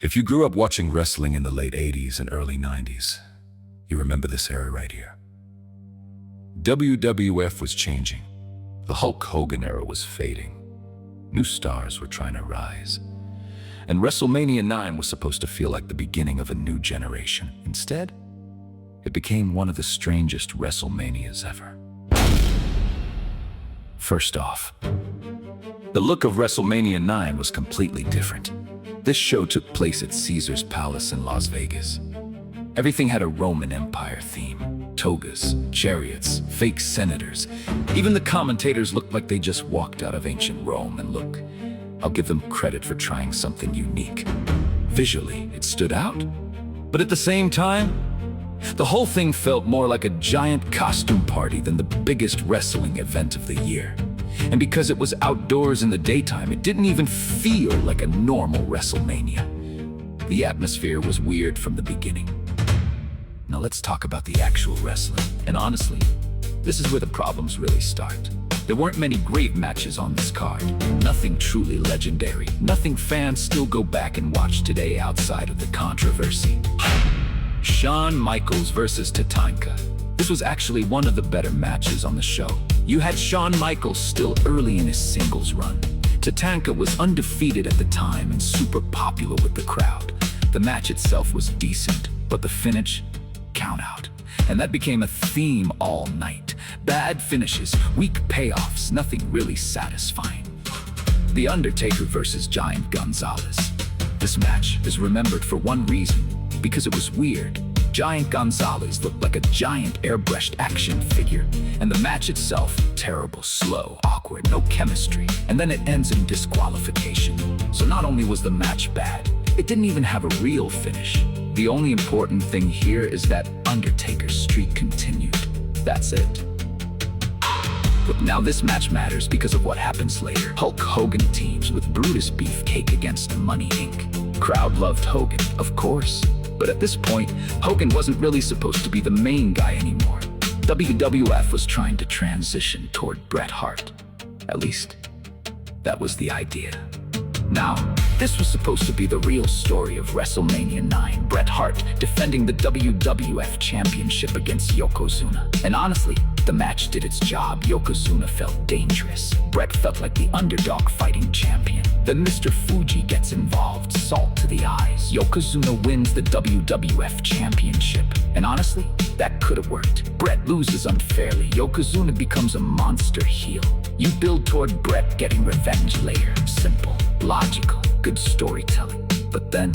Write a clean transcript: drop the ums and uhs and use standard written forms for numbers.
If you grew up watching wrestling in the late 80s and early 90s, you remember this era right here. WWF was changing. The Hulk Hogan era was fading. New stars were trying to rise. And WrestleMania 9 was supposed to feel like the beginning of a new generation. Instead, it became one of the strangest WrestleManias ever. First off, the look of WrestleMania 9 was completely different. This show took place at Caesar's Palace in Las Vegas. Everything had a Roman Empire theme. Togas, chariots, fake senators. Even the commentators looked like they just walked out of ancient Rome. And look, I'll give them credit for trying something unique. Visually, it stood out. But at the same time, the whole thing felt more like a giant costume party than the biggest wrestling event of the year. And because it was outdoors in the daytime, it didn't even feel like a normal WrestleMania. The atmosphere was weird from the beginning. Now let's talk about the actual wrestling. And honestly, this is where the problems really start. There weren't many great matches on this card. Nothing truly legendary. Nothing fans still go back and watch today outside of the controversy. Shawn Michaels versus Tatanka. This was actually one of the better matches on the show. You had Shawn Michaels still early in his singles run. Tatanka was undefeated at the time and super popular with the crowd. The match itself was decent, but the finish, count out. And that became a theme all night. Bad finishes, weak payoffs, nothing really satisfying. The Undertaker versus Giant Gonzalez. This match is remembered for one reason, because it was weird. Giant Gonzalez looked like a giant airbrushed action figure, and the match itself, terrible, slow, awkward, no chemistry. And then it ends in disqualification. So not only was the match bad, it didn't even have a real finish. The only important thing here is that Undertaker's streak continued. That's it. But now this match matters because of what happens later. Hulk Hogan teams with Brutus Beefcake against Money Inc. Crowd loved Hogan, of course. But at this point, Hogan wasn't really supposed to be the main guy anymore. WWF was trying to transition toward Bret Hart. At least, that was the idea. Now, this was supposed to be the real story of WrestleMania 9. Bret Hart defending the WWF Championship against Yokozuna. And honestly, the match did its job. Yokozuna felt dangerous. Bret felt like the underdog fighting champion. Then Mr. Fuji gets involved, salt to the eyes. Yokozuna wins the WWF Championship. And honestly, that could have worked. Bret loses unfairly. Yokozuna becomes a monster heel. You build toward Bret getting revenge later. Simple, logical, good storytelling. But then